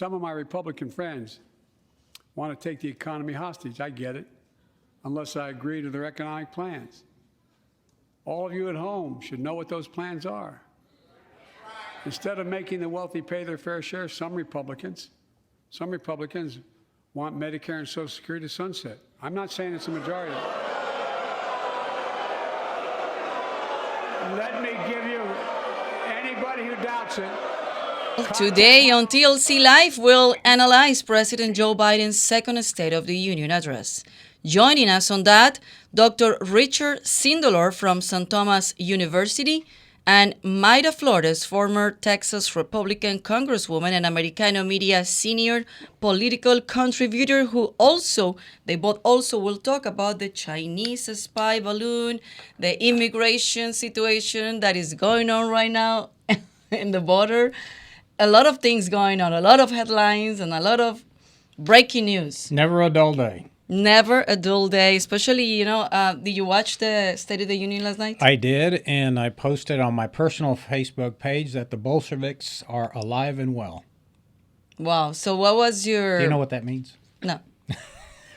some of my Republican friends want to take the economy hostage. I get it, unless I agree to their economic plans. All of you at home should know what those plans are. Instead of making the wealthy pay their fair share, some Republicans want Medicare and Social Security to sunset. I'm not saying it's a majority. Let me give you anybody who doubts it. Today on TLC Live, we'll analyze President Joe Biden's second State of the Union address. Joining us on that, Dr. Richard Sindelar from St. Thomas University and Mayra Flores, former Texas Republican Congresswoman and Americano media senior political contributor, they both also will talk about the Chinese spy balloon, the immigration situation that is going on right now in the border. A lot of things going on, a lot of headlines and a lot of breaking news. Never a dull day. Never a dull day, especially, did you watch the State of the Union last night? I did, and I posted on my personal Facebook page that the Bolsheviks are alive and well. Wow. So what was your... Do you know what that means? No.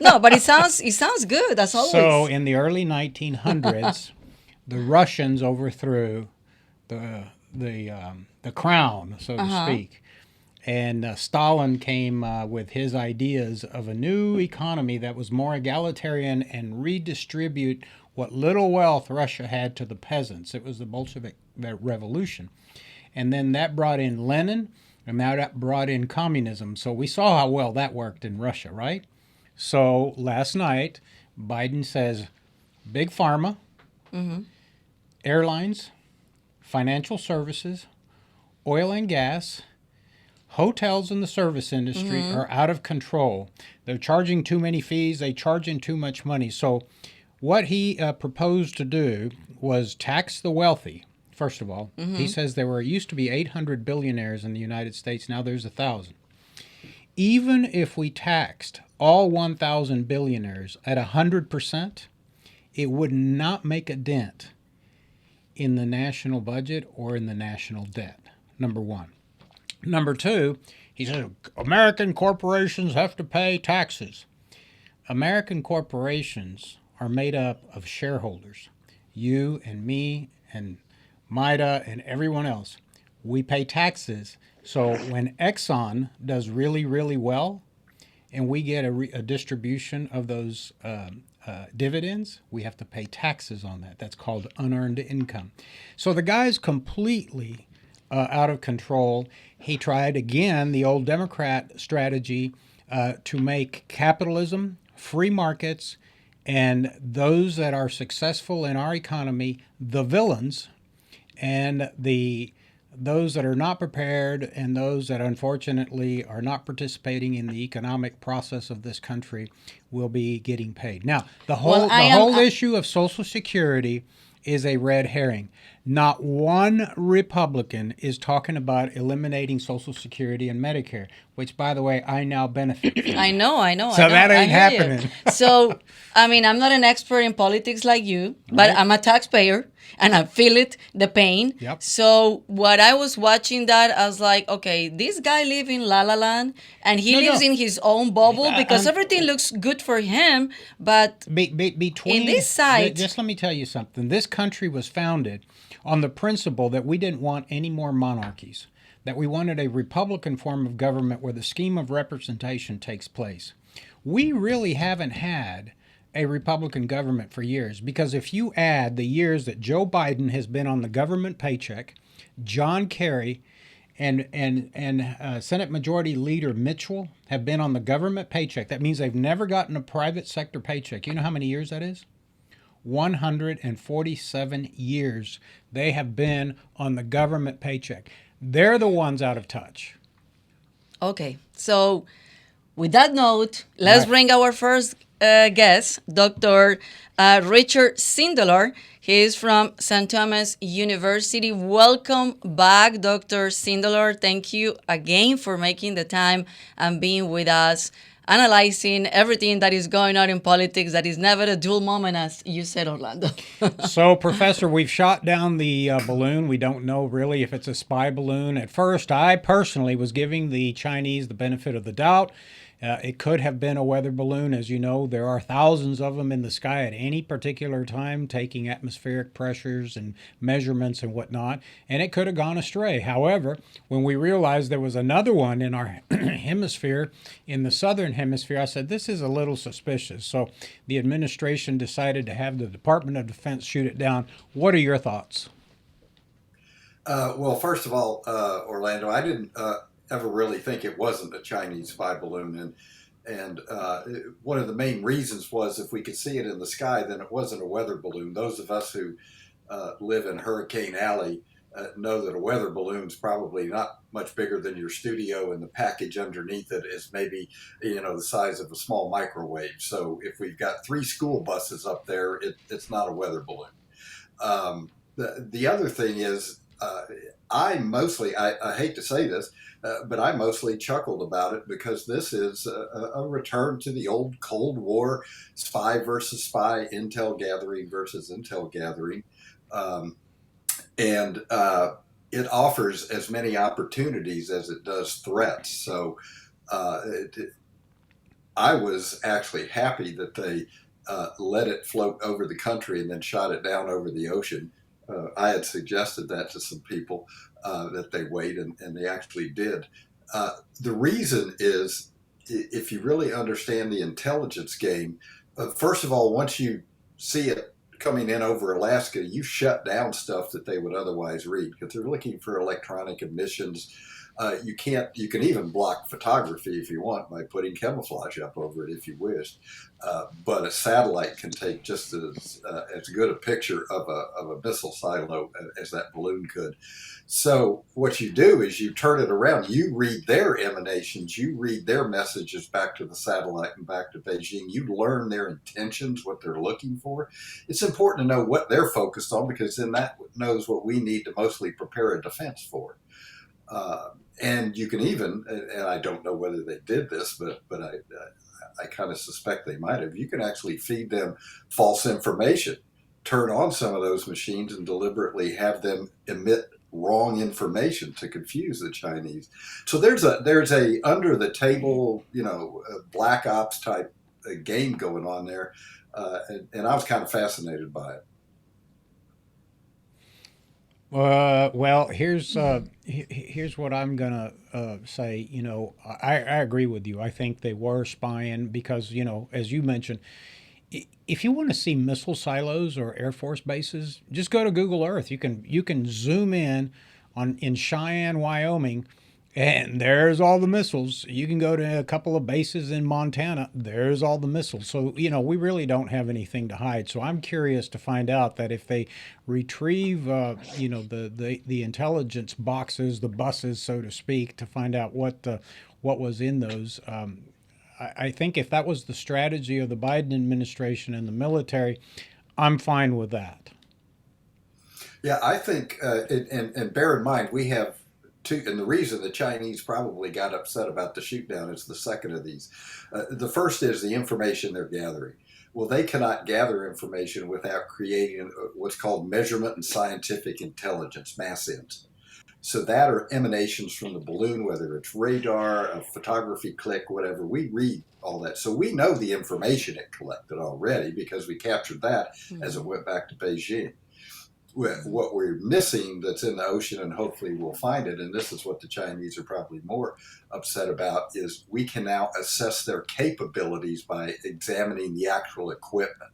No, but it sounds good, as always. So in the early 1900s, the Russians overthrew the crown, so to speak. And Stalin came with his ideas of a new economy that was more egalitarian and redistribute what little wealth Russia had to the peasants. It was the Bolshevik Revolution. And then that brought in Lenin, and now that brought in communism. So we saw how well that worked in Russia, right? So last night, Biden says big pharma, airlines, financial services, oil and gas, hotels in the service industry are out of control. They're charging too many fees. They're charging too much money. So what he proposed to do was tax the wealthy, first of all. He says there used to be 800 billionaires in the United States. Now there's 1,000. Even if we taxed all 1,000 billionaires at 100%, it would not make a dent in the national budget or in the national debt, number one. Number two, he said, American corporations have to pay taxes. American corporations are made up of shareholders. You and me and Mayra and everyone else. We pay taxes. So when Exxon does really, really well and we get a distribution of those dividends, we have to pay taxes on that. That's called unearned income. So the guy's completely out of control. He tried again the old Democrat strategy to make capitalism, free markets, and those that are successful in our economy the villains, and those that are not prepared and those that unfortunately are not participating in the economic process of this country will be getting paid. Now, the whole issue of Social Security is a red herring. Not one Republican is talking about eliminating Social Security and Medicare, which, by the way, I now benefit from. I know. So that ain't happening. So, I'm not an expert in politics like you, but I'm a taxpayer, and I feel the pain. Yep. So, what I was watching that, I was like, okay, this guy lives in La La Land, and he lives in his own bubble because everything looks good for him, but between in this side... Just let me tell you something. This country was founded on the principle that we didn't want any more monarchies, that we wanted a Republican form of government where the scheme of representation takes place. We really haven't had a Republican government for years, because if you add the years that Joe Biden has been on the government paycheck, John Kerry and Senate Majority Leader Mitchell have been on the government paycheck. That means they've never gotten a private sector paycheck. You know how many years that is? 147 years they have been on the government paycheck. They're the ones out of touch. Okay, so with that note, let's bring our first guest, Dr. Richard Sindelar. He is from St. Thomas University. Welcome back, Dr. Sindelar. Thank you again for making the time and being with us. analyzing everything that is going on in politics. That is never a dull moment, as you said, Orlando. So, Professor, we've shot down the balloon. We don't know really if it's a spy balloon. At first, I personally was giving the Chinese the benefit of the doubt. It could have been a weather balloon. As you know, there are thousands of them in the sky at any particular time, taking atmospheric pressures and measurements and whatnot, and it could have gone astray. However, when we realized there was another one in our hemisphere, in the southern hemisphere, I said, this is a little suspicious. So the administration decided to have the Department of Defense shoot it down. What are your thoughts? Well, first of all, Orlando, I didn't ever really think it wasn't a Chinese spy balloon, and one of the main reasons was if we could see it in the sky, then it wasn't a weather balloon. Those of us who live in Hurricane Alley know that a weather balloon's probably not much bigger than your studio, and the package underneath it is maybe the size of a small microwave. So if we've got 3 school buses up there, it's not a weather balloon. The other thing is, I hate to say this, but I mostly chuckled about it because this is a return to the old Cold War spy versus spy, intel gathering versus intel gathering. And it offers as many opportunities as it does threats. So I was actually happy that they let it float over the country and then shot it down over the ocean. I had suggested that to some people that they wait, and they actually did. The reason is, if you really understand the intelligence game, first of all, once you see it coming in over Alaska, you shut down stuff that they would otherwise read because they're looking for electronic emissions. You can even block photography if you want by putting camouflage up over it if you wish. But a satellite can take just as good a picture of a missile silo as that balloon could. So what you do is you turn it around. You read their emanations. You read their messages back to the satellite and back to Beijing. You learn their intentions, what they're looking for. It's important to know what they're focused on because then that knows what we need to mostly prepare a defense for. And you can even, and I don't know whether they did this, but I kind of suspect they might have. You can actually feed them false information, turn on some of those machines and deliberately have them emit wrong information to confuse the Chinese. So there's a under the table, black ops type game going on there. And I was kind of fascinated by it. Well, here's what I'm gonna say. I agree with you. I think they were spying because, as you mentioned, if you want to see missile silos or Air Force bases, just go to Google Earth. You can zoom in in Cheyenne, Wyoming, and there's all the missiles. You can go to a couple of bases in Montana. There's all the missiles. So, we really don't have anything to hide. So I'm curious to find out that if they retrieve, the intelligence boxes, the buses, so to speak, to find out what was in those. I think if that was the strategy of the Biden administration and the military, I'm fine with that. Yeah, I think, and bear in mind, we have two, and the reason the Chinese probably got upset about the shoot down is the second of these. The first is the information they're gathering. Well, they cannot gather information without creating what's called measurement and scientific intelligence, MASINT. So that are emanations from the balloon, whether it's radar, a photography click, whatever. We read all that. So we know the information it collected already because we captured that as it went back to Beijing. What we're missing that's in the ocean, and hopefully we'll find it, and this is what the Chinese are probably more upset about, is we can now assess their capabilities by examining the actual equipment.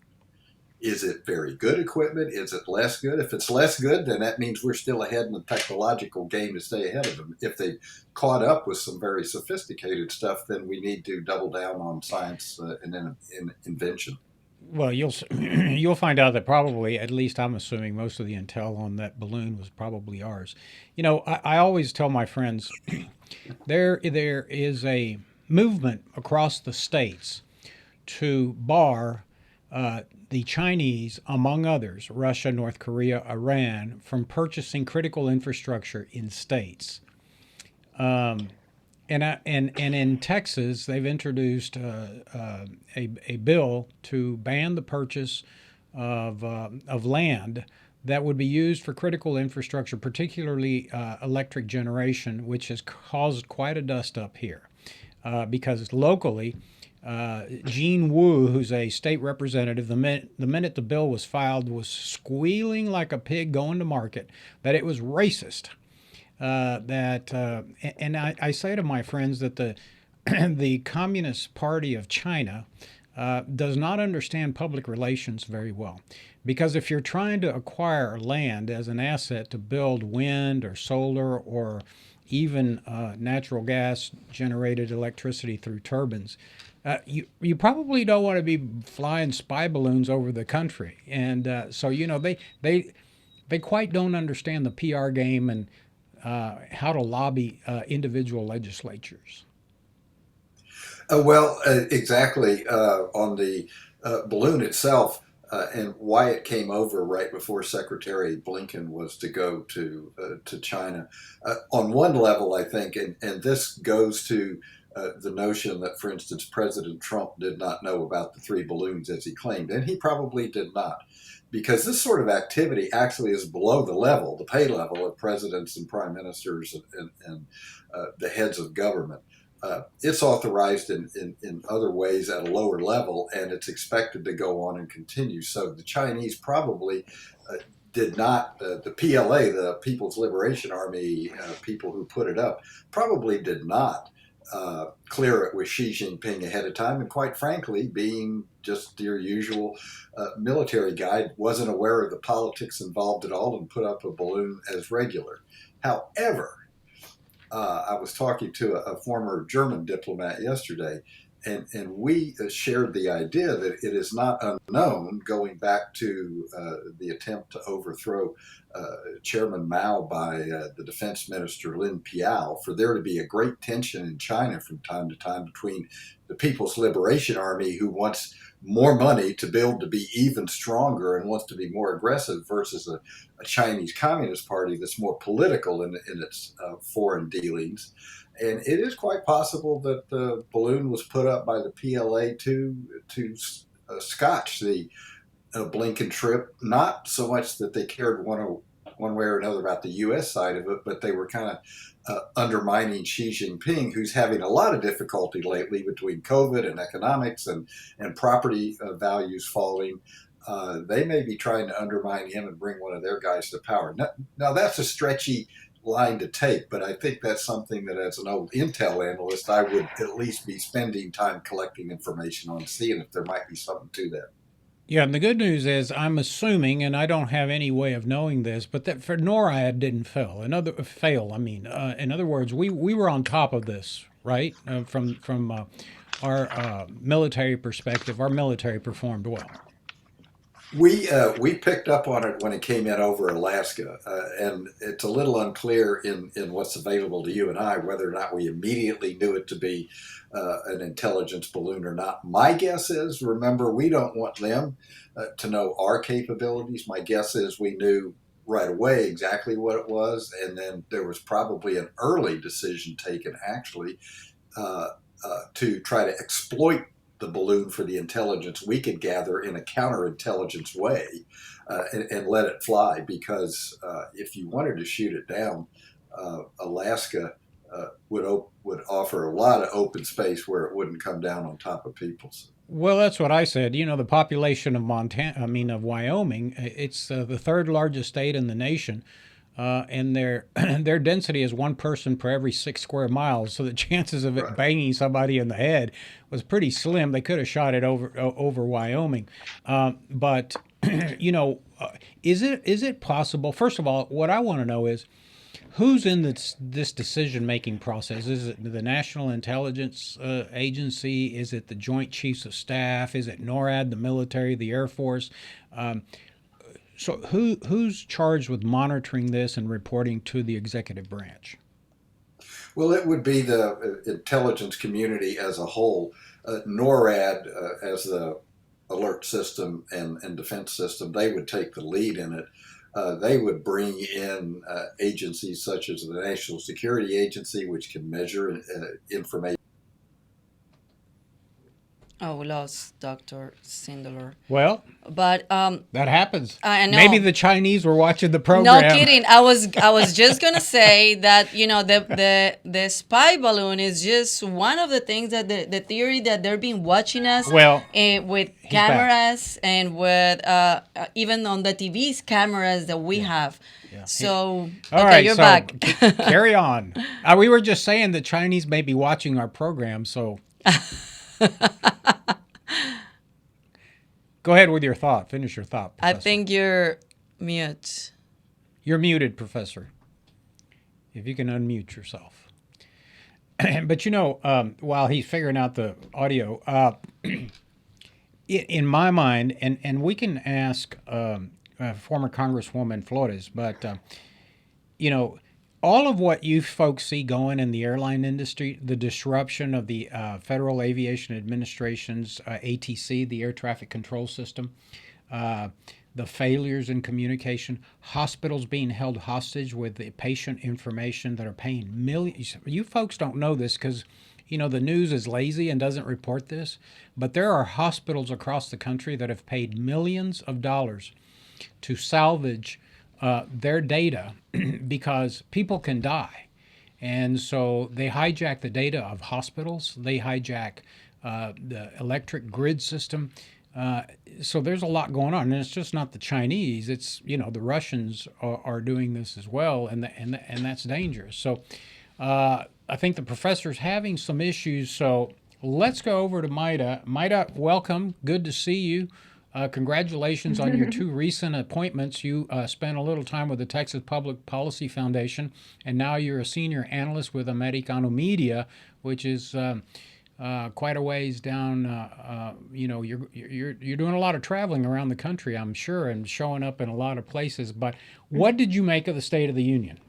Is it very good equipment? Is it less good? If it's less good, then that means we're still ahead in the technological game to stay ahead of them. If they caught up with some very sophisticated stuff, then we need to double down on science and invention. Well, you'll find out that probably, at least I'm assuming, most of the intel on that balloon was probably ours. I always tell my friends there is a movement across the states to bar the Chinese, among others, Russia, North Korea, Iran, from purchasing critical infrastructure in states. And in Texas, they've introduced a bill to ban the purchase of land that would be used for critical infrastructure, particularly electric generation, which has caused quite a dust up here. Because locally, Gene Wu, who's a state representative, the minute the bill was filed, was squealing like a pig going to market that it was racist. And I say to my friends that the the Communist Party of China does not understand public relations very well. Because if you're trying to acquire land as an asset to build wind or solar or even natural gas generated electricity through turbines, you probably don't want to be flying spy balloons over the country. And so, they quite don't understand the PR game and how to lobby individual legislatures. Exactly. On the balloon itself, and why it came over right before Secretary Blinken was to go to China. On one level, I think, and this goes to the notion that, for instance, President Trump did not know about the three balloons as he claimed, and he probably did not. Because this sort of activity actually is below the pay level of presidents and prime ministers and the heads of government. It's authorized in other ways at a lower level, and it's expected to go on and continue. So the Chinese probably did not, the PLA, the People's Liberation Army people who put it up, probably did not clear it with Xi Jinping ahead of time. And quite frankly, being just your usual military guy, wasn't aware of the politics involved at all and put up a balloon as regular. However, I was talking to a former German diplomat yesterday, and we shared the idea that it is not unknown, going back to the attempt to overthrow Chairman Mao by the defense minister Lin Piao, for there to be a great tension in China from time to time between the People's Liberation Army, who wants more money to build to be even stronger and wants to be more aggressive, versus a Chinese Communist Party that's more political in its foreign dealings. And it is quite possible that the balloon was put up by the PLA to scotch the Blinken trip. Not so much that they cared one way or another about the U.S. side of it, but they were kind of undermining Xi Jinping, who's having a lot of difficulty lately between COVID and economics and property values falling. They may be trying to undermine him and bring one of their guys to power. Now that's a stretchy line to take, but I think that's something that, as an old intel analyst, I would at least be spending time collecting information on, seeing if there might be something to that. Yeah, and the good news is I'm assuming, and I don't have any way of knowing this, but that for NORAD didn't fail. In other words, we were on top of this, right? From our military perspective, our military performed well. We picked up on it when it came in over Alaska, and it's a little unclear in what's available to you and I whether or not we immediately knew it to be an intelligence balloon or not. My guess is, remember, we don't want them to know our capabilities. My guess is we knew right away exactly what it was, and then there was probably an early decision taken, actually, to try to exploit the balloon for the intelligence we could gather in a counterintelligence way, and let it fly. Because if you wanted to shoot it down, Alaska would offer a lot of open space where it wouldn't come down on top of people's. Well, that's what I said. The population of of Wyoming, it's the third largest state in the nation. And their their density is one person per every 6 square miles, so the chances of it banging somebody in the head was pretty slim. They could have shot it over Wyoming, but is it possible? First of all, what I want to know is who's in this decision-making process. Is it the National Intelligence Agency? Is it the Joint Chiefs of Staff? Is it NORAD, the military, the Air Force? So who's charged with monitoring this and reporting to the executive branch? Well, it would be the intelligence community as a whole. NORAD, as the alert system and defense system, they would take the lead in it. they would bring in agencies such as the National Security Agency, which can measure information. Oh, we lost Dr. Sindelar. Well, But that happens. I know. Maybe the Chinese were watching the program. No kidding. I was just gonna say that, you know, the spy balloon is just one of the things that the theory that they're been watching us with cameras and with even on the TV's cameras that we have. Yeah. So all right, you're so back. Carry on. We were just saying the Chinese may be watching our program, so. Go ahead with your thought. Finish your thought, Professor. I think you're mute. You're muted, Professor. If you can unmute yourself. But, you know, while he's figuring out the audio, in my mind, and we can ask former Congresswoman Flores, but, you know, all of what you folks see going in the airline industry, the disruption of the Federal Aviation Administration's ATC, the Air Traffic Control System, the failures in communication, hospitals being held hostage with the patient information that are paying millions. You folks don't know this because, you know, the news is lazy and doesn't report this, but there are hospitals across the country that have paid millions of dollars to salvage their data because people can die. And so they hijack the data of hospitals. They hijack the electric grid system. So there's a lot going on. And it's just not the Chinese. It's, you know, the Russians are doing this as well. And that's dangerous. So I think the professor's having some issues. So let's go over to Mayra. Mayra, welcome. Good to see you. Congratulations on your two recent appointments. You spent a little time with the Texas Public Policy Foundation, and now you're a senior analyst with Americano Media, which is quite a ways down. You know, you're doing a lot of traveling around the country, I'm sure, and showing up in a lot of places. But what did you make of the State of the Union?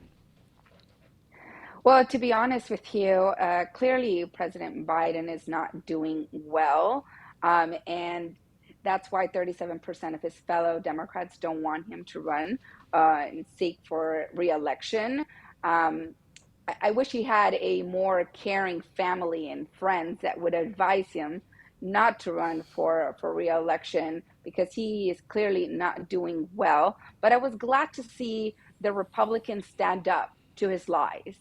Well, to be honest with you, clearly President Biden is not doing well, and that's why 37% of his fellow Democrats don't want him to run and seek for re-election. I wish he had a more caring family and friends that would advise him not to run for re-election because he is clearly not doing well. But I was glad to see the Republicans stand up to his lies.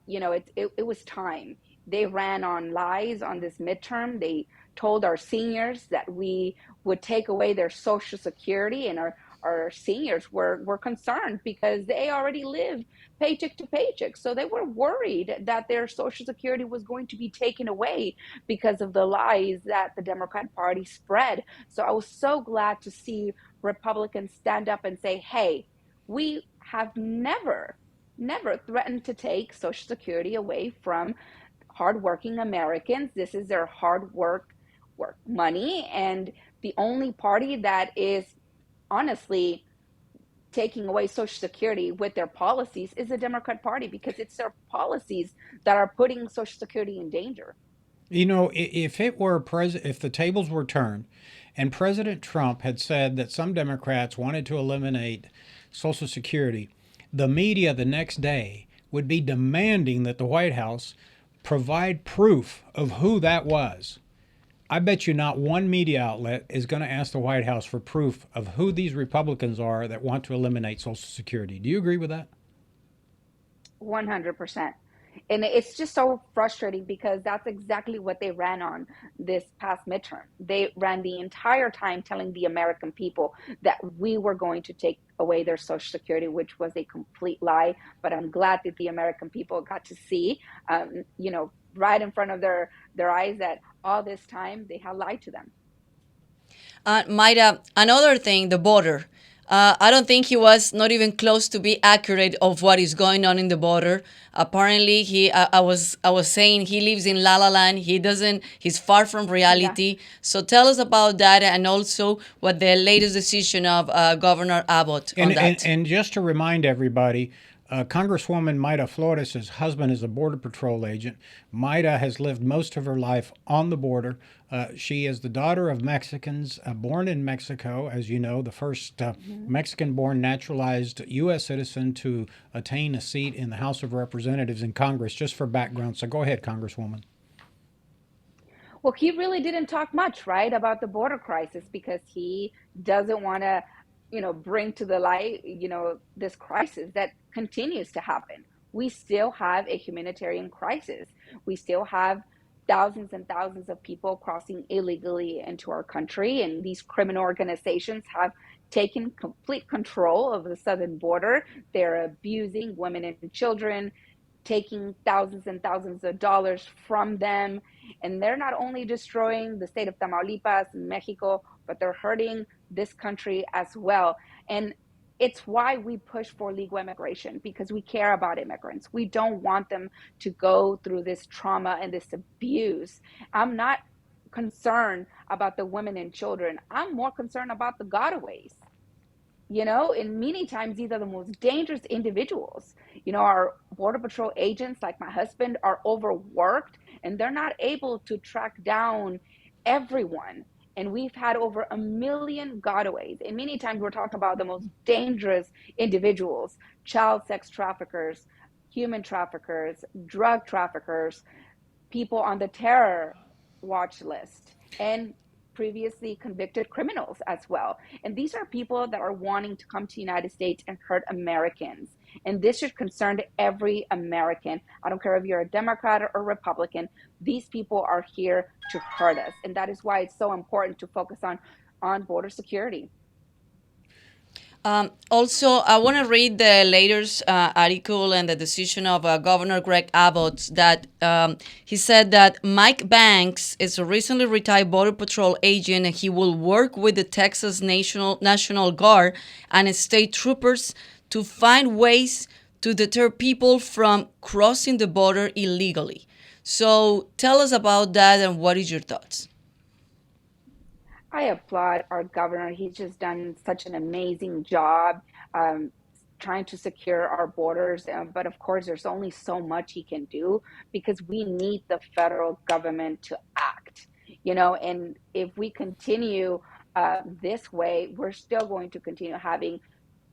You know, it was time. They ran on lies on this midterm. They told our seniors that we would take away their Social Security, and our seniors were concerned because they already lived paycheck to paycheck. So they were worried that their Social Security was going to be taken away because of the lies that the Democrat Party spread. So I was so glad to see Republicans stand up and say, hey, we have never threatened to take Social Security away from hardworking Americans. This is their hard work money. And the only party that is honestly taking away Social Security with their policies is the Democrat Party, because it's their policies that are putting Social Security in danger. You know, if the tables were turned and President Trump had said that some Democrats wanted to eliminate Social Security, the media the next day would be demanding that the White House provide proof of who that was. I bet you not one media outlet is going to ask the White House for proof of who these Republicans are that want to eliminate Social Security. Do you agree with that? 100%. And it's just so frustrating because that's exactly what they ran on this past midterm. They ran the entire time telling the American people that we were going to take away their Social Security, which was a complete lie. But I'm glad that the American people got to see, you know, right in front of their eyes that all this time they had lied to them. Mayra, another thing, the border. I don't think he was not even close to be accurate of what is going on in the border. Apparently, I was saying he lives in La La Land. He's far from reality. Yeah. So tell us about that, and also what the latest decision of Governor Abbott on that. And just to remind everybody, Congresswoman Mayra Flores' husband is a Border Patrol agent. Mayra has lived most of her life on the border. She is the daughter of Mexicans born in Mexico, as you know, the first Mexican-born naturalized U.S. citizen to attain a seat in the House of Representatives in Congress, just for background. So go ahead, Congresswoman. Well, he really didn't talk much, right, about the border crisis because he doesn't want to, bring to the light, this crisis that continues to happen. We still have a humanitarian crisis. We still have thousands and thousands of people crossing illegally into our country, and these criminal organizations have taken complete control of the southern border. They're abusing women and children, taking thousands and thousands of dollars from them. And they're not only destroying the state of Tamaulipas and Mexico, but they're hurting this country as well. And it's why we push for legal immigration, because we care about immigrants. We don't want them to go through this trauma and this abuse. I'm not concerned about the women and children. I'm more concerned about the gotaways. And many times these are the most dangerous individuals. Our Border Patrol agents, like my husband, are overworked and they're not able to track down everyone. And we've had over 1 million gotaways. And many times we're talking about the most dangerous individuals: child sex traffickers, human traffickers, drug traffickers, people on the terror watch list, and previously convicted criminals as well. And these are people that are wanting to come to the United States and hurt Americans. And this should concern every American. I don't care if you're a Democrat or Republican. These people are here to hurt us. And that is why it's so important to focus on border security. Also, I want to read the latest article and the decision of Governor Greg Abbott that he said that Mike Banks is a recently retired Border Patrol agent, and he will work with the Texas National Guard and state troopers to find ways to deter people from crossing the border illegally. So tell us about that and what is your thoughts? I applaud our governor. He's just done such an amazing job trying to secure our borders. But of course, there's only so much he can do because we need the federal government to act. And if we continue this way, we're still going to continue having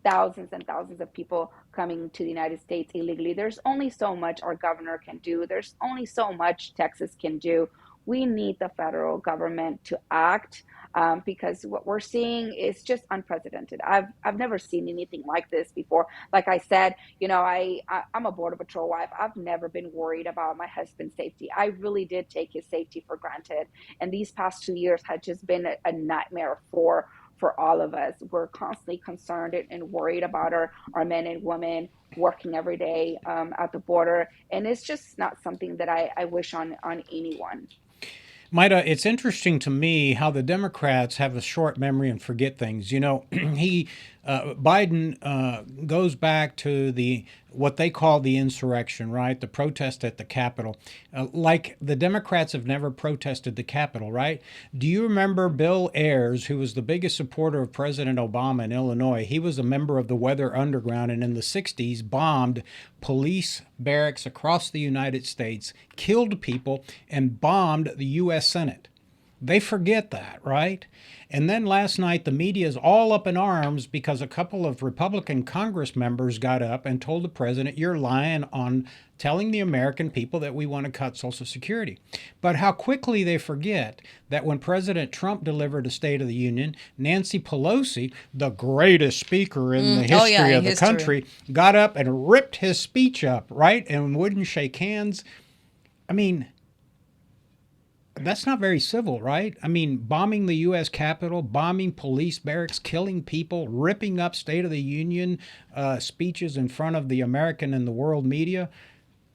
thousands and thousands of people coming to the United States illegally. There's only so much our governor can do. There's only so much Texas can do. We need the federal government to act because what we're seeing is just unprecedented. I've never seen anything like this before. Like I said, I'm a Border Patrol wife. I've never been worried about my husband's safety. I really did take his safety for granted. And these past 2 years had just been a nightmare for all of us. We're constantly concerned and worried about our men and women working every day at the border. And it's just not something that I wish on anyone. Mayra, it's interesting to me how the Democrats have a short memory and forget things. Biden goes back to what they call the insurrection, right? The protest at the Capitol. Like the Democrats have never protested the Capitol, right? Do you remember Bill Ayers, who was the biggest supporter of President Obama in Illinois? He was a member of the Weather Underground and in the 60s bombed police barracks across the United States, killed people, and bombed the U.S. Senate. They forget that, right? And then last night, the media is all up in arms because a couple of Republican Congress members got up and told the president, you're lying on telling the American people that we want to cut Social Security. But how quickly they forget that when President Trump delivered a State of the Union, Nancy Pelosi, the greatest speaker in the history of the country, got up and ripped his speech up, right? And wouldn't shake hands. I mean, that's not very civil, right? I mean, bombing the U.S. Capitol, bombing police barracks, killing people, ripping up State of the Union speeches in front of the American and the world media.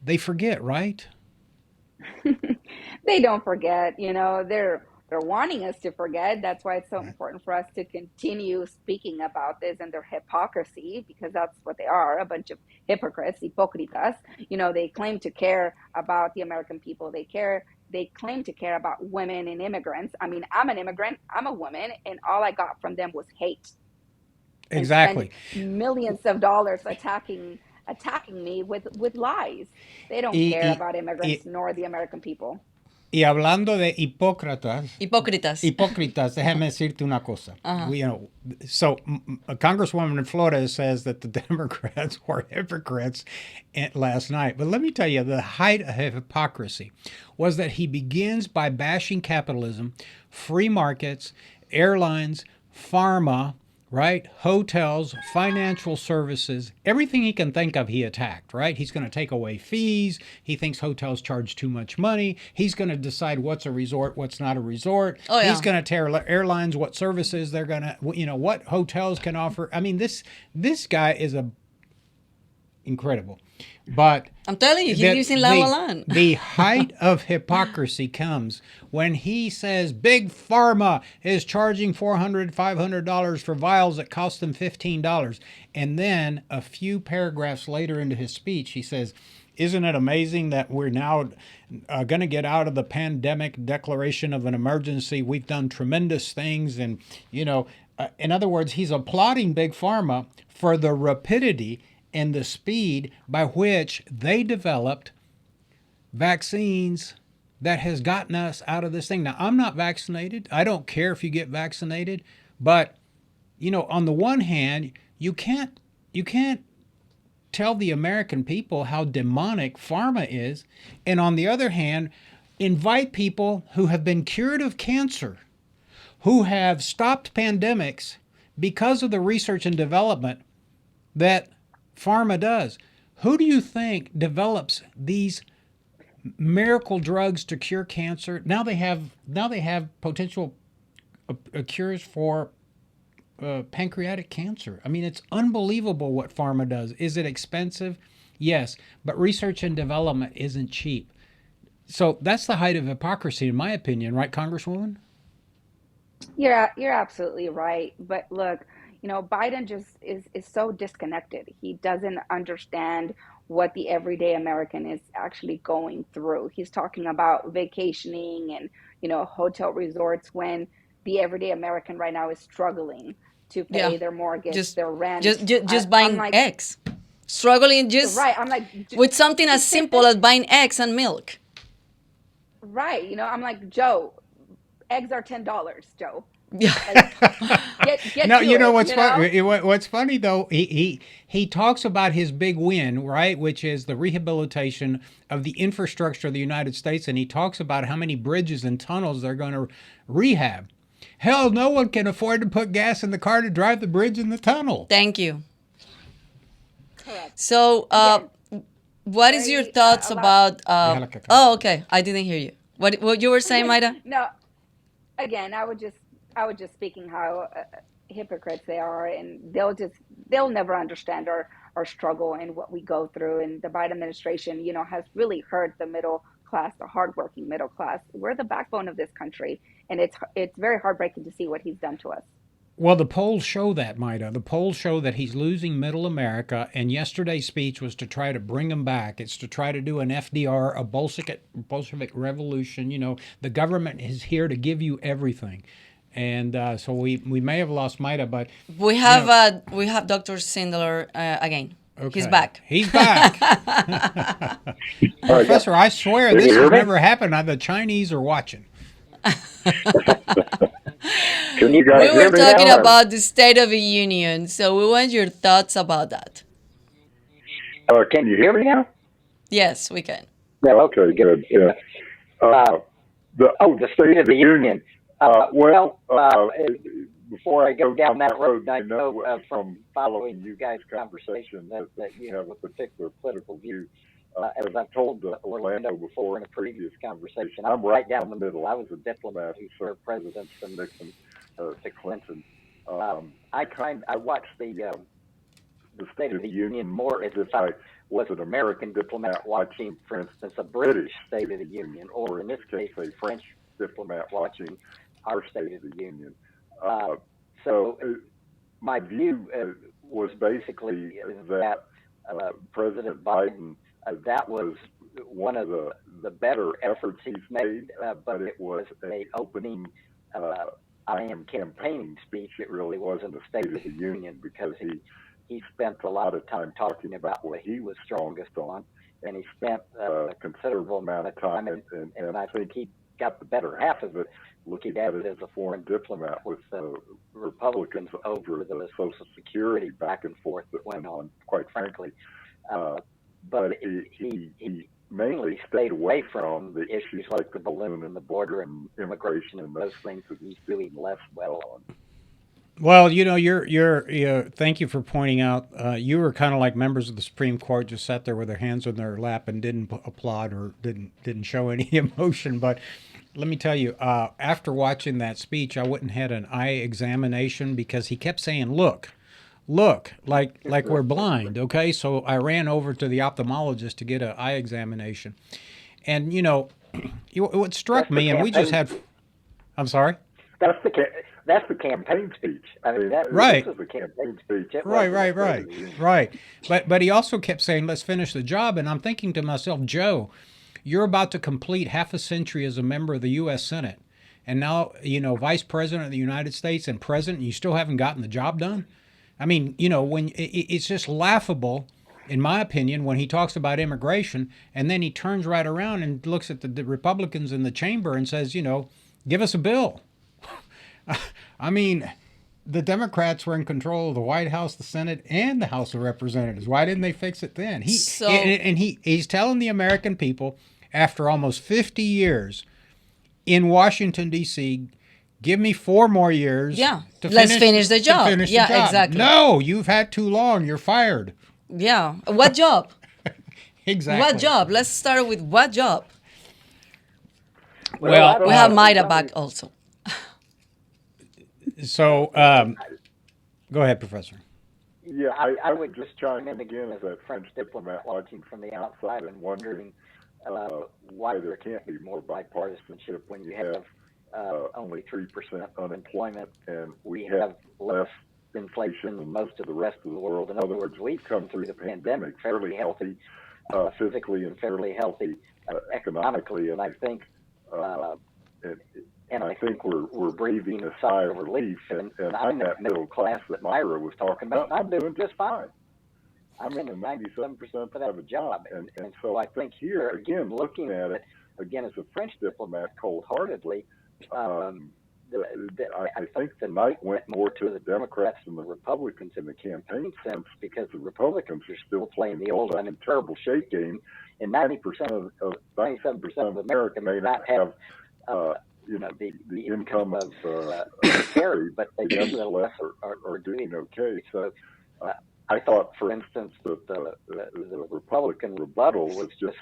They forget, right? They don't forget. They're wanting us to forget. That's why it's so important for us to continue speaking about this and their hypocrisy, because that's what they are, a bunch of hypocrites, hipócritas. They claim to care about the American people. They claim to care about women and immigrants. I mean, I'm an immigrant, I'm a woman, and all I got from them was hate. Exactly. And millions of dollars attacking attacking me with lies. They don't Y, care y, about immigrants y, nor the American people. y hablando de hipócritas, Hipócritas. hipócritas, déjame decirte una cosa. So Congresswoman Flores says that the Democrats were hypocrites last night. But let me tell you, the height of hypocrisy was that he begins by bashing capitalism, free markets, airlines, pharma, right? Hotels, financial services, everything he can think of, he attacked, right? He's going to take away fees. He thinks hotels charge too much money. He's going to decide what's a resort, what's not a resort. Oh, yeah. He's going to tell airlines what services they're going to, what hotels can offer. I mean, this guy is incredible. But I'm telling you, he lives in La La Land. The height of hypocrisy comes when he says Big Pharma is charging $400, $500 for vials that cost them $15. And then a few paragraphs later into his speech, he says, isn't it amazing that we're now going to get out of the pandemic declaration of an emergency? We've done tremendous things. And, in other words, he's applauding Big Pharma for the rapidity and the speed by which they developed vaccines that has gotten us out of this thing. Now, I'm not vaccinated. I don't care if you get vaccinated. But, on the one hand, you can't tell the American people how demonic pharma is. And on the other hand, invite people who have been cured of cancer, who have stopped pandemics because of the research and development that pharma does. Who do you think develops these miracle drugs to cure cancer? Now they have potential cures for pancreatic cancer. I mean, it's unbelievable what pharma does. Is it expensive? Yes, but research and development isn't cheap. So that's the height of hypocrisy, in my opinion, right, Congresswoman? You're absolutely right. But look, Biden just is so disconnected. He doesn't understand what the everyday American is actually going through. He's talking about vacationing and, hotel resorts when the everyday American right now is struggling to pay Yeah. their mortgage, Just, their rent. just I'm buying like, eggs. Struggling just right. I'm like, with something as simple as buying eggs and milk. right. I'm like, Joe, eggs are $10, Joe. Yeah. Like, get No, to you know it, what's funny? What's funny though, he talks about his big win, right, which is the rehabilitation of the infrastructure of the United States, and he talks about how many bridges and tunnels they're going to rehab. Hell, no one can afford to put gas in the car to drive the bridge and the tunnel. Thank you. Correct. So, what is your thoughts about? Oh, okay. I didn't hear you. What you were saying, Mayra? No, again, I was just speaking how hypocrites they are, and they'll never understand our struggle and what we go through. And the Biden administration, has really hurt the middle class, the hardworking middle class. We're the backbone of this country, and it's very heartbreaking to see what he's done to us. Well, the polls show that, Maida. The polls show that he's losing middle America, and yesterday's speech was to try to bring him back. It's to try to do an FDR, a Bolshevik revolution. The government is here to give you everything. And so we may have lost Maida, but we have Dr. Sindelar again. Okay. He's back. He's back. Professor, I swear this has never happened. The Chinese are watching. Can you guys We were hear me talking now, about the State of the Union, so we want your thoughts about that. Can you hear me now? Yes, we can. Yeah, okay, good. Yeah. The State of the Union. Before I go down that road, I know from following you guys' conversation that you have a particular political view. As I've told Orlando before in a previous conversation, I'm right down the middle. I was a diplomat who served presidents from Nixon to Clinton. I watched the State of the Union more as if I was an American diplomat watching, for instance, a British State of the Union, or in this case, a French diplomat watching our State of the Union. So my view was basically that President Biden, that was one of the better efforts he's made, but it was an opening I am campaigning speech. It really wasn't a State of the Union because he spent a lot of time talking about what he was strongest on, and he spent a considerable amount of time, and I think he got the better half of it, looking at it as a foreign diplomat with Republicans over the Social Security back and forth that went on, quite frankly. But he mainly stayed away from the issues like the balloon and the border and immigration and those things that he's doing less well on. Well, you're thank you for pointing out. You were kind of like members of the Supreme Court, just sat there with their hands on their lap and didn't applaud or didn't show any emotion. But let me tell you, after watching that speech, I went and had an eye examination because he kept saying, "Look, like we're blind." Okay, so I ran over to the ophthalmologist to get an eye examination, and what struck me, and we just had. I'm sorry. That's the campaign speech. I mean, right. This is the campaign speech. Right. But he also kept saying, "Let's finish the job." And I'm thinking to myself, Joe, you're about to complete half a century as a member of the U.S. Senate, and now Vice President of the United States and President, and you still haven't gotten the job done. I mean, when it's just laughable, in my opinion, when he talks about immigration, and then he turns right around and looks at the Republicans in the chamber and says, give us a bill. I mean, the Democrats were in control of the White House, the Senate, and the House of Representatives. Why didn't they fix it then? He's telling the American people, after almost 50 years in Washington, D.C., give me 4 more years. Yeah, let's finish the job. Exactly. No, you've had too long. You're fired. Yeah. What job? Exactly. What job? Let's start with what job? Well, we have Mayra back also. So, go ahead, Professor. Yeah, I would just chime in again as a French diplomat watching from the outside and wondering why there can't be more bipartisanship when you have only 3% unemployment and we have less inflation than most of the rest of the world. In other words, we've come through the pandemic fairly healthy physically and fairly healthy economically, and I think we're breathing a sigh of relief, and I'm that middle class that Mayra was talking about. I'm doing just fine. I'm in the 97% that have a job, and so I think here again, looking at it again as a French diplomat, cold-heartedly, I think the night went more to the Democrats than the Republicans in the campaign sense, because the Republicans are still playing the old I'm in terrible shape game, and 97% of America may not have the income of Kerry, but they nevertheless are doing okay. So I thought, for instance, that the Republican rebuttal was just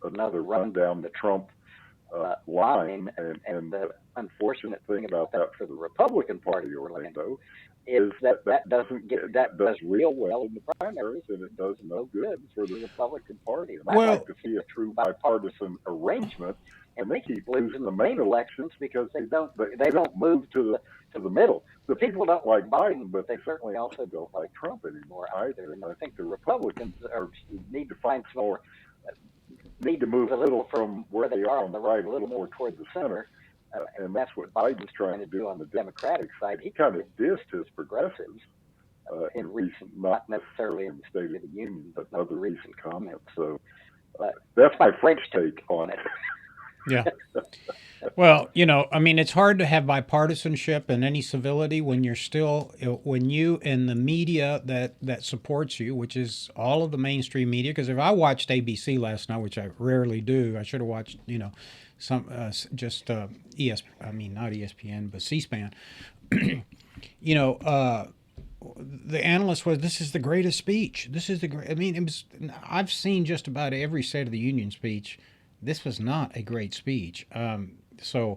another run down the Trump line, and the unfortunate thing about that for the Republican Party, Orlando, is that does real well in the primaries, and it does no good for the Republican Party. And I'd like to see a true bipartisan arrangement, and they keep losing the main elections because they don't move to the middle. The people don't like Biden, but they certainly also don't like Trump anymore either. And I think the Republicans need to find some more. Need to move a little from where they are on the right, a little more toward the center, and that's what Biden's trying to do on the Democratic side. He kind of dissed his progressives in recent, not necessarily in the State of the Union, but other recent comments. So that's my French take on it. Yeah. Well, I mean, it's hard to have bipartisanship and any civility when you and the media that supports you, which is all of the mainstream media. Because if I watched ABC last night, which I rarely do, I should have watched, some just not ESPN, but C-SPAN. The analyst was, this is the greatest speech. This is I've seen just about every State of the Union speech. This was not a great speech. So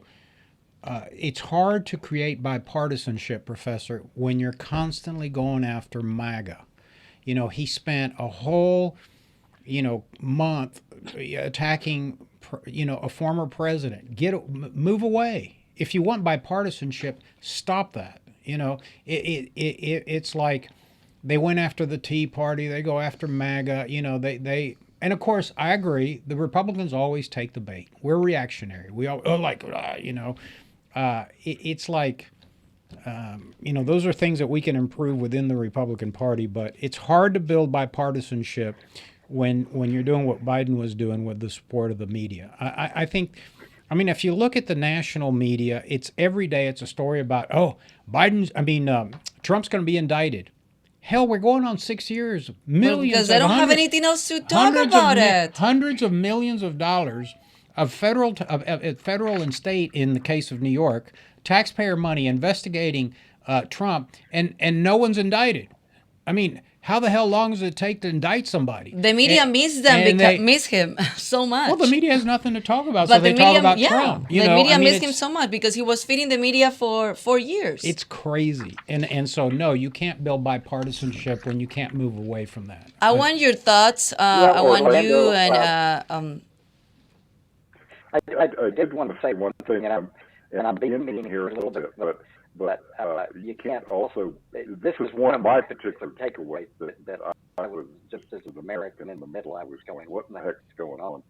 it's hard to create bipartisanship, Professor, when you're constantly going after MAGA. He spent a whole, month attacking, a former president. Move away. If you want bipartisanship, stop that. It's like they went after the Tea Party. They go after MAGA. And of course, I agree. The Republicans always take the bait. We're reactionary. We all it's like those are things that we can improve within the Republican Party, but it's hard to build bipartisanship when you're doing what Biden was doing with the support of the media. I think, if you look at the national media, it's every day it's a story about, Trump's going to be indicted. Hell, we're going on 6 years. Millions because they don't have anything else to talk hundreds about of it. Hundreds of millions of dollars of federal and state, in the case of New York, taxpayer money investigating Trump, and no one's indicted. How the hell long does it take to indict somebody? The media miss him so much. Well, the media has nothing to talk about, But so they talk about Trump. The media missed him so much because he was feeding the media for 4 years. It's crazy. And so, no, you can't build bipartisanship when you can't move away from that. I want your thoughts. I want you and... I did want to say one thing, and I'm being mean here a little bit, but you can't also. This was one of my particular takeaways that I was just as an American in the middle. I was going, what in the heck is going on?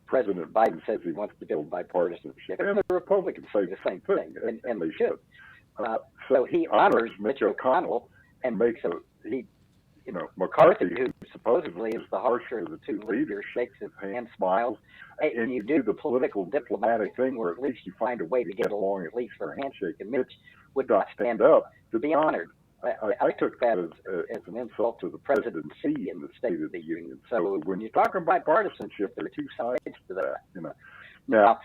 President Biden says he wants to build bipartisanship, and the Republicans say the same thing, and they should. So he honors Mitch McConnell and makes McCarthy, who supposedly is the harsher of the two leaders, shakes his hand, smiles, and you do the political diplomatic thing where at least you find a way to get along, at least for a handshake. And Mitch would not stand up to be honored. I took that as an insult to the presidency in the State of the Union. So when you talk about bipartisanship, there are two sides to that. Now,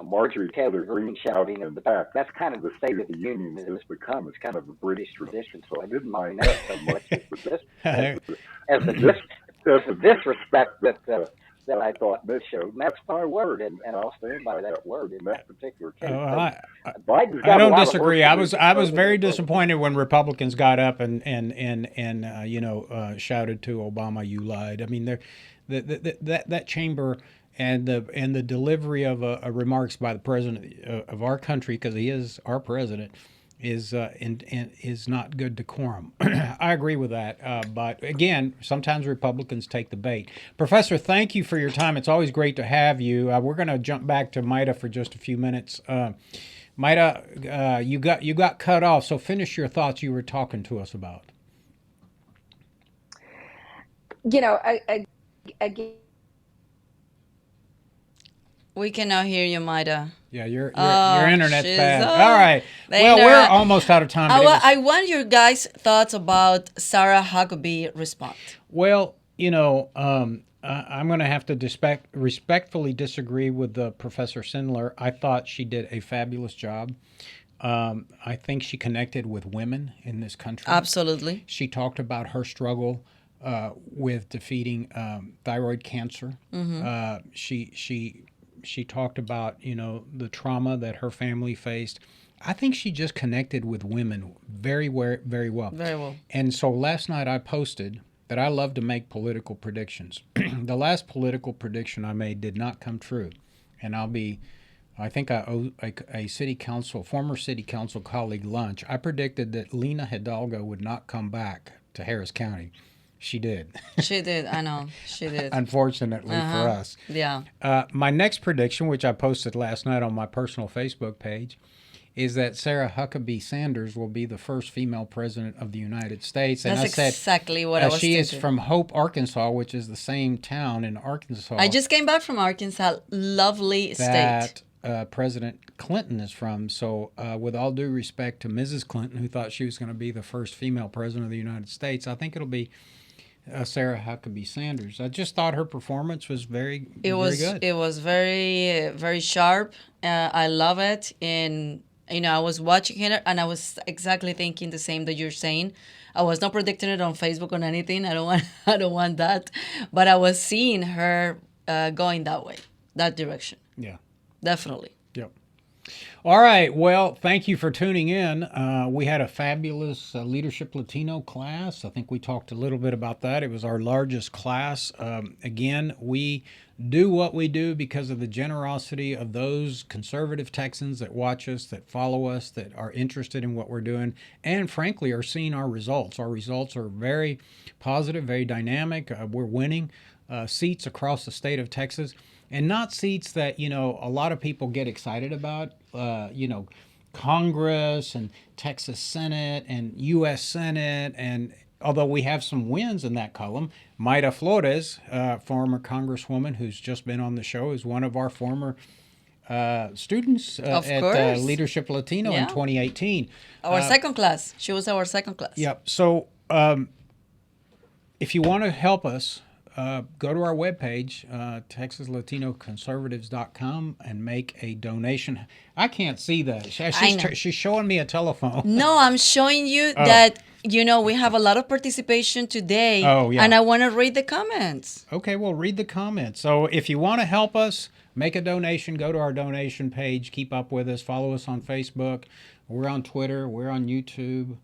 Marjorie Taylor Greene shouting in the back, that's kind of the State of the Union it has become. It's kind of a British tradition, so I didn't mind that so much as the disrespect that I Mitch showed. And that's my word, and I'll stand by that word in that particular case. I don't disagree. I was very disappointed when Republicans got up and shouted to Obama, "You lied." That chamber and the delivery of remarks by the president of our country, because he is our president, is not good decorum. I agree with that. But again, sometimes Republicans take the bait. Professor, thank you for your time. It's always great to have you. We're going to jump back to Mayra for just a few minutes. Mayra, you got cut off, so finish your thoughts you were talking to us about. Again. We cannot hear you, Mayra. Yeah, your internet's bad. All right. Well, we're almost out of time. I want your guys' thoughts about Sarah Huckabee response. Well, I'm going to have to respectfully disagree with Professor Sindelar. I thought she did a fabulous job. I think she connected with women in this country. Absolutely. She talked about her struggle with defeating thyroid cancer. Mm-hmm. She talked about, the trauma that her family faced. I think she just connected with women very, very well. Very well. And so last night I posted that I love to make political predictions. The last political prediction I made did not come true. And I think I owe a former city council colleague lunch. I predicted that Lena Hidalgo would not come back to Harris County. She did. She did. I know. She did. Unfortunately for us. Yeah. My next prediction, which I posted last night on my personal Facebook page, is that Sarah Huckabee Sanders will be the first female president of the United States. And That's exactly what I was thinking. She is from Hope, Arkansas, which is the same town in Arkansas. I just came back from Arkansas. Lovely state. President Clinton is from. So with all due respect to Mrs. Clinton, who thought she was going to be the first female president of the United States, I think it'll be Sarah Huckabee Sanders. I just thought her performance was very good. It was very, very sharp. I love it. And, I was watching her and I was exactly thinking the same that you're saying. I was not predicting it on Facebook on anything. I don't want that. But I was seeing her going that way, that direction. Yeah. Definitely. Yep. All right. Well, thank you for tuning in. We had a fabulous Leadership Latino class. I think we talked a little bit about that. It was our largest class. Again, we do what we do because of the generosity of those conservative Texans that watch us, that follow us, that are interested in what we're doing, and frankly are seeing our results. Our results are very positive, very dynamic. We're winning seats across the state of Texas. And not seats that, a lot of people get excited about. Congress and Texas Senate and U.S. Senate. And although we have some wins in that column, Mayra Flores, former Congresswoman who's just been on the show, is one of our former students Of at course. Leadership Latino in Yeah. 2018. Our second class. She was our second class. Yep. So if you want to help us, go to our webpage, TexasLatinoConservatives.com, and make a donation. I can't see that. She's showing me a telephone. No, I'm showing you that, we have a lot of participation today. Oh, yeah. And I want to read the comments. Okay, well, read the comments. So if you want to help us, make a donation. Go to our donation page. Keep up with us. Follow us on Facebook. We're on Twitter. We're on YouTube.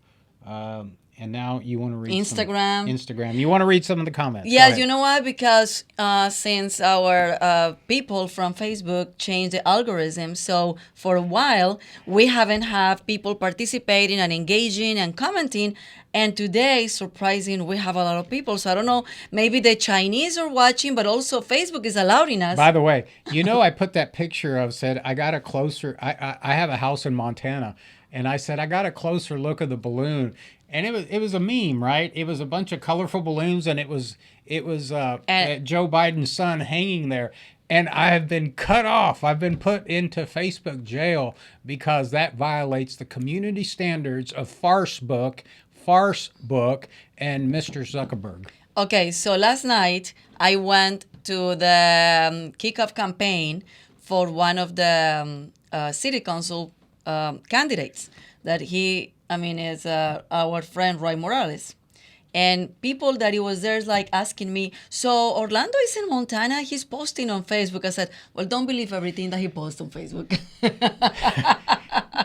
And now you want to read Instagram. You want to read some of the comments. Yes, you know why? Because since our people from Facebook changed the algorithm, so for a while, we haven't had people participating and engaging and commenting. And today, surprising, we have a lot of people. So I don't know, maybe the Chinese are watching, but also Facebook is allowing us. By the way, I put that picture of, said, I got a closer, I have a house in Montana, and I said, I got a closer look of the balloon. And it was a meme, right? It was a bunch of colorful balloons, and it was Joe Biden's son hanging there. And I have been cut off. I've been put into Facebook jail because that violates the community standards of Farce Book, and Mr. Zuckerberg. Okay, so last night I went to the kickoff campaign for one of the city council candidates that is our friend Roy Morales. And people that he was there is like asking me, so Orlando is in Montana, he's posting on Facebook. I said, well, don't believe everything that he posts on Facebook.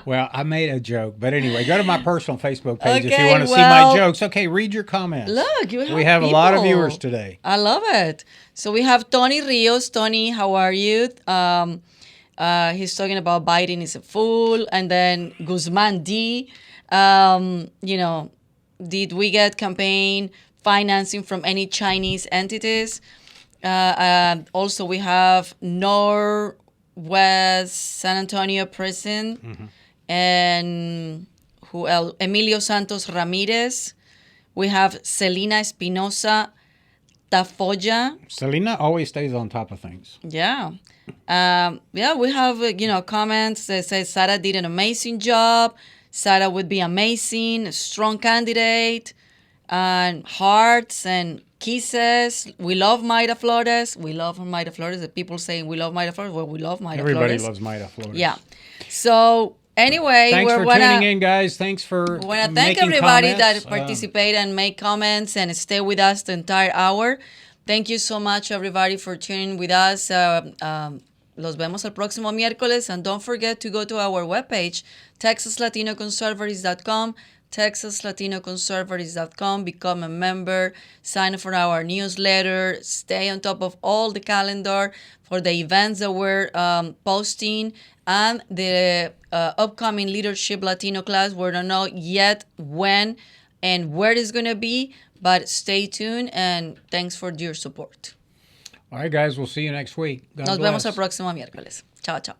Well, I made a joke. But anyway, go to my personal Facebook page if you Okay, want to see well, my jokes. Okay, read your comments. Look, We have a lot of people. viewers today. I love it. So we have Tony Rios. Tony, how are you? He's talking about Biden is a fool. And then Guzman D, did we get campaign financing from any Chinese entities? Also, we have Northwest San Antonio Prison. Mm-hmm. And who else? Emilio Santos Ramirez. We have Selena Espinosa Tafoya. Selena always stays on top of things. Yeah. We have, comments that say Sarah did an amazing job. Sarah would be amazing, a strong candidate, and hearts and kisses. We love Mayra Flores. We love Mayra Flores. The people saying we love Mayra Flores. Well, we love Mayra Flores. Everybody loves Mayra Flores. Yeah. So anyway, Thanks we for want tuning to in, guys. Thanks for thank everybody comments. that participate and make comments and stay with us the entire hour. Thank you so much, everybody, for tuning with us. Los vemos el próximo miércoles. And don't forget to go to our webpage, TexasLatinoConservatives.com, TexasLatinoConservatives.com. Become a member, sign up for our newsletter, stay on top of all the calendar for the events that we're posting, and the upcoming Leadership Latino class. We don't know yet when and where it's going to be, but stay tuned, and thanks for your support. All right, guys. We'll see you next week. God Nos bless. vemos el próximo miércoles. Chao, chao.